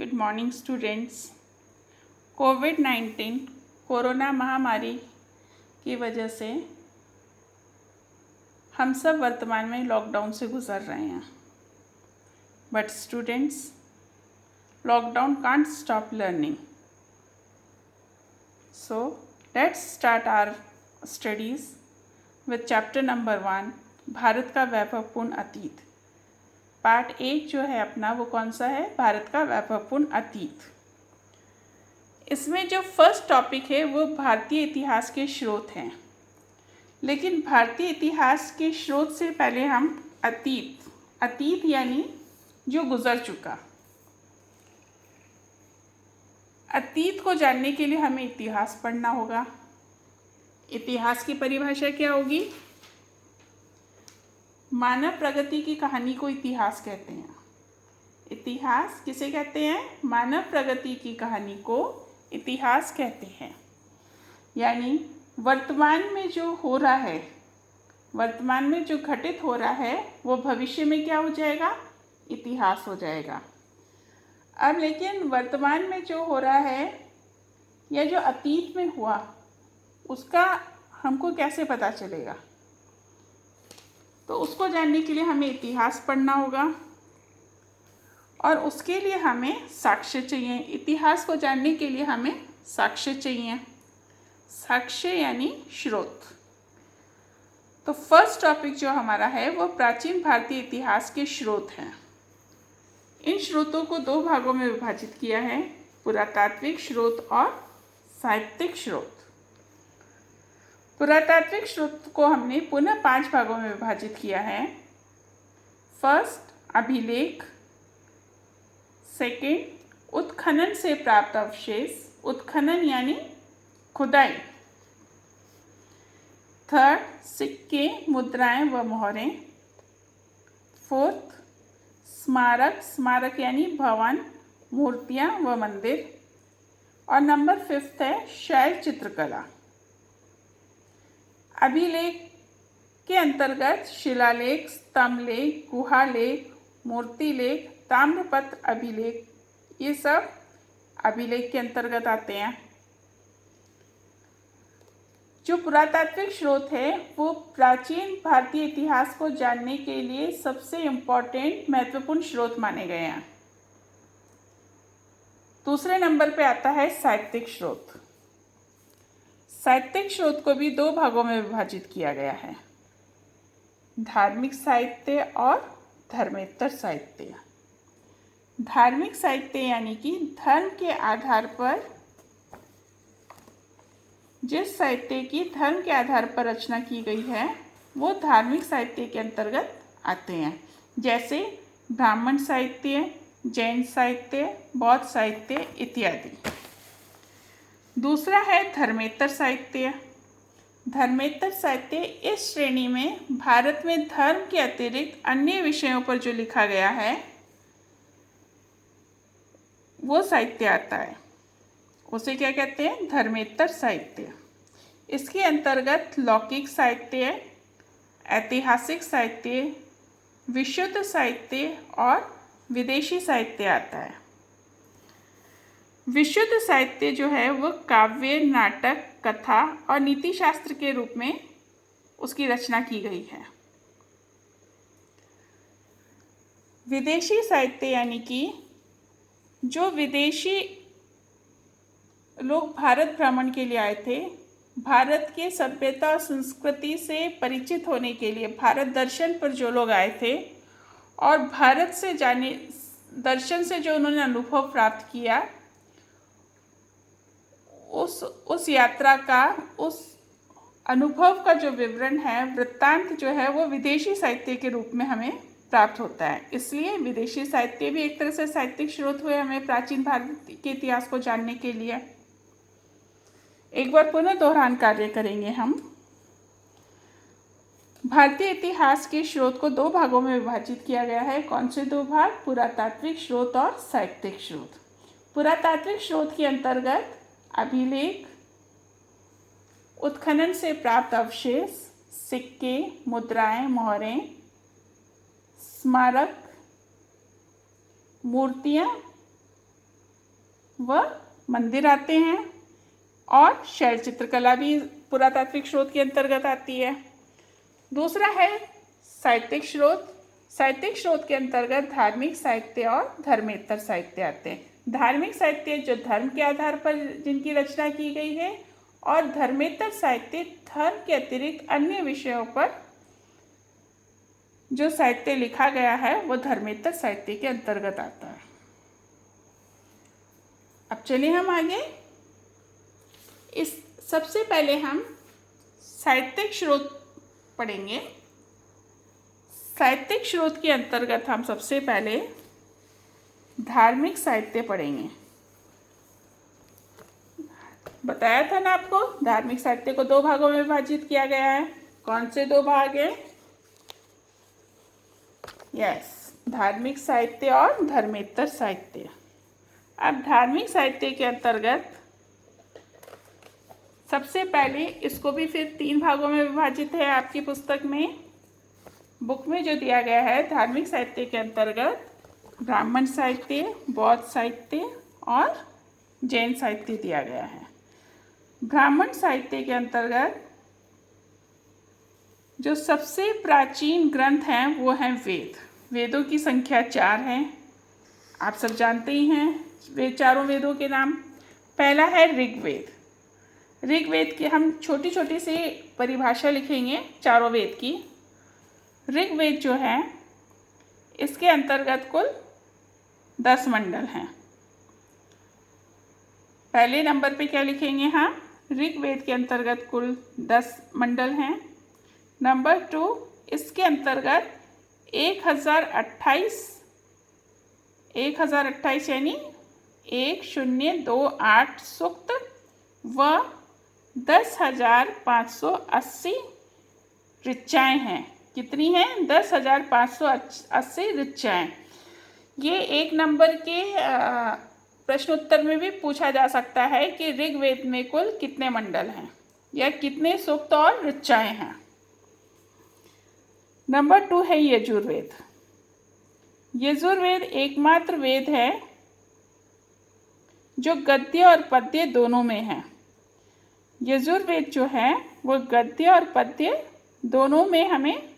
Good morning students. कोविड-19 corona महामारी की वजह से हम सब वर्तमान में लॉकडाउन से गुजर रहे हैं। But students, lockdown can't stop learning. So let's start our studies with chapter number 1, Bharat का वैभवपूर्ण अतीत। पार्ट 1 जो है अपना, वो कौन सा है? भारत का वैभवपूर्ण अतीत। इसमें जो फर्स्ट टॉपिक है वो भारतीय इतिहास के स्रोत हैं। लेकिन भारतीय इतिहास के स्रोत से पहले हम अतीत यानी जो गुजर चुका, अतीत को जानने के लिए हमें इतिहास पढ़ना होगा। इतिहास की परिभाषा क्या होगी? मानव प्रगति की कहानी को इतिहास कहते हैं। इतिहास किसे कहते हैं? मानव प्रगति की कहानी को इतिहास कहते हैं। यानी वर्तमान में जो हो रहा है, वर्तमान में जो घटित हो रहा है, वो भविष्य में क्या हो जाएगा? इतिहास हो जाएगा। अब लेकिन वर्तमान में जो हो रहा है या जो अतीत में हुआ, उसका हमको कैसे पता चलेगा? तो उसको जानने के लिए हमें इतिहास पढ़ना होगा और उसके लिए हमें साक्ष्य चाहिए। इतिहास को जानने के लिए हमें साक्ष्य चाहिए। साक्ष्य यानी स्रोत। तो फर्स्ट टॉपिक जो हमारा है वो प्राचीन भारतीय इतिहास के स्रोत हैं। इन स्रोतों को 2 भागों में विभाजित किया है, पुरातात्विक स्रोत और साहित्यिक स्रोत। पुरातात्विक स्रोत को हमने पुनः 5 भागों में विभाजित किया है। फर्स्ट, अभिलेख। सेकेंड, उत्खनन से प्राप्त अवशेष। उत्खनन यानी खुदाई। थर्ड, सिक्के, मुद्राएं व मोहरें। फोर्थ, स्मारक यानी भवन, मूर्तियां व मंदिर। और नंबर 5 है शैल चित्रकला। अभिलेख के अंतर्गत शिलालेख, स्तंभलेख, गुहालेख, मूर्तिलेख, ताम्रपत्र अभिलेख, ये सब अभिलेख के अंतर्गत आते हैं। जो पुरातात्विक स्रोत है वो प्राचीन भारतीय इतिहास को जानने के लिए सबसे इम्पोर्टेंट, महत्वपूर्ण स्रोत माने गए हैं। दूसरे नंबर पे आता है साहित्यिक स्रोत। साहित्यिक स्रोत को भी 2 भागों में विभाजित किया गया है, धार्मिक साहित्य और धर्मेतर साहित्य। धार्मिक साहित्य यानी कि धर्म के आधार पर, जिस साहित्य की धर्म के आधार पर रचना की गई है वो धार्मिक साहित्य के अंतर्गत आते हैं। जैसे ब्राह्मण साहित्य, जैन साहित्य, बौद्ध साहित्य इत्यादि। दूसरा है धर्मेतर साहित्य। धर्मेतर साहित्य इस श्रेणी में भारत में धर्म के अतिरिक्त अन्य विषयों पर जो लिखा गया है वो साहित्य आता है। उसे क्या कहते हैं? धर्मेतर साहित्य। इसके अंतर्गत लौकिक साहित्य, ऐतिहासिक साहित्य, विशुद्ध साहित्य और विदेशी साहित्य आता है। विशुद्ध साहित्य जो है वो काव्य, नाटक, कथा और नीति शास्त्र के रूप में उसकी रचना की गई है। विदेशी साहित्य यानी कि जो विदेशी लोग भारत भ्रमण के लिए आए थे, भारत के सभ्यता और संस्कृति से परिचित होने के लिए, भारत दर्शन पर जो लोग आए थे और भारत से जाने, दर्शन से जो उन्होंने अनुभव प्राप्त किया, उस यात्रा का, उस अनुभव का जो विवरण है, वृत्तांत जो है, वो विदेशी साहित्य के रूप में हमें प्राप्त होता है। इसलिए विदेशी साहित्य भी एक तरह से साहित्यिक स्रोत हुए हमें प्राचीन भारत के इतिहास को जानने के लिए। एक बार पुनः दोहरान कार्य करेंगे हम। भारतीय इतिहास के स्रोत को 2 भागों में विभाजित किया गया है। कौन से 2 भाग? पुरातात्विक स्रोत और साहित्यिक स्रोत। पुरातात्विक स्रोत के अंतर्गत अभिलेख, उत्खनन से प्राप्त अवशेष, सिक्के, मुद्राएं, मोहरें, स्मारक, मूर्तियां वह मंदिर आते हैं। और शैल चित्रकला भी पुरातात्विक स्रोत के अंतर्गत आती है। दूसरा है साहित्यिक स्रोत। साहित्यिक स्रोत के अंतर्गत धार्मिक साहित्य और धर्मेतर साहित्य आते हैं। धार्मिक साहित्य जो धर्म के आधार पर जिनकी रचना की गई है, और धर्मेतर साहित्य धर्म के अतिरिक्त अन्य विषयों पर जो साहित्य लिखा गया है वो धर्मेतर साहित्य के अंतर्गत आता है। अब चलिए हम आगे। इस सबसे पहले हम साहित्यिक स्रोत पढ़ेंगे। साहित्यिक स्रोत के अंतर्गत हम सबसे पहले धार्मिक साहित्य पढ़ेंगे। बताया था ना आपको, धार्मिक साहित्य को दो भागों में विभाजित किया गया है। कौन से दो भाग हैं? धार्मिक साहित्य और धर्मेतर साहित्य। अब धार्मिक साहित्य के अंतर्गत सबसे पहले इसको भी फिर 3 भागों में विभाजित है। आपकी पुस्तक में, बुक में जो दिया गया है, धार्मिक साहित्य के अंतर्गत ब्राह्मण साहित्य, बौद्ध साहित्य और जैन साहित्य दिया गया है। ब्राह्मण साहित्य के अंतर्गत जो सबसे प्राचीन ग्रंथ हैं वो हैं वेद। वेदों की संख्या 4 है। आप सब जानते ही हैं वे चारों वेदों के नाम। पहला है ऋग्वेद। ऋग्वेद की हम छोटी छोटी सी परिभाषा लिखेंगे चारों वेद की। ऋग्वेद जो है इसके अंतर्गत कुल 10 मंडल हैं। पहले नंबर पे क्या लिखेंगे हम? ऋग्वेद के अंतर्गत कुल 10 मंडल हैं। नंबर 2, इसके अंतर्गत 1028 यानी 1028 सूक्त व 10,580 ऋचाएँ हैं। कितनी हैं? 10,580 ऋचाएँ। ये एक नंबर के प्रश्न उत्तर में भी पूछा जा सकता है कि ऋग्वेद में कुल कितने मंडल हैं या कितने सूक्त और ऋचाएँ हैं। नंबर 2 है यजुर्वेद। यजुर्वेद एकमात्र वेद है जो गद्य और पद्य दोनों में है। यजुर्वेद जो है वो गद्य और पद्य दोनों में हमें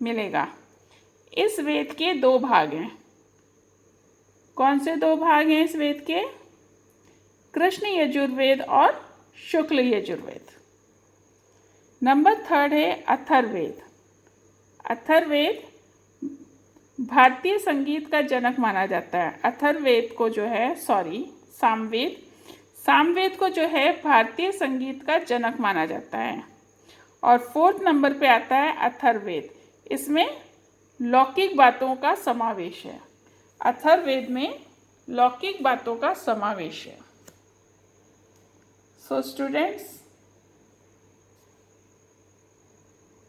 मिलेगा। इस वेद के 2 भाग हैं। कौन से 2 भाग हैं इस वेद के? कृष्ण यजुर्वेद और शुक्ल यजुर्वेद। नंबर 3 है अथर्ववेद। अथर्ववेद भारतीय संगीत का जनक माना जाता है। अथर्ववेद को जो है सामवेद को जो है भारतीय संगीत का जनक माना जाता है। और 4th नंबर पे आता है अथर्ववेद। इसमें लौकिक बातों का समावेश है। अथर्ववेद में लौकिक बातों का समावेश है। सो स्टूडेंट्स,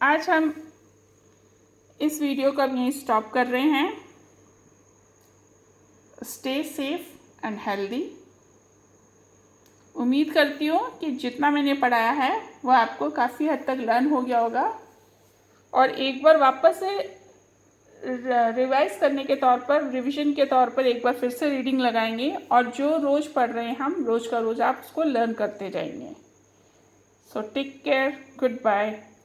आज हम इस वीडियो को यहीं स्टॉप कर रहे हैं। Stay safe and healthy. उम्मीद करती हूँ कि जितना मैंने पढ़ाया है वह आपको काफ़ी हद तक लर्न हो गया होगा, और एक बार वापस से रिवाइज करने के तौर पर, रिवीजन के तौर पर एक बार फिर से रीडिंग लगाएंगे, और जो रोज़ पढ़ रहे हैं हम, रोज़ का रोज़ आप उसको लर्न करते जाएंगे। So take care, good bye.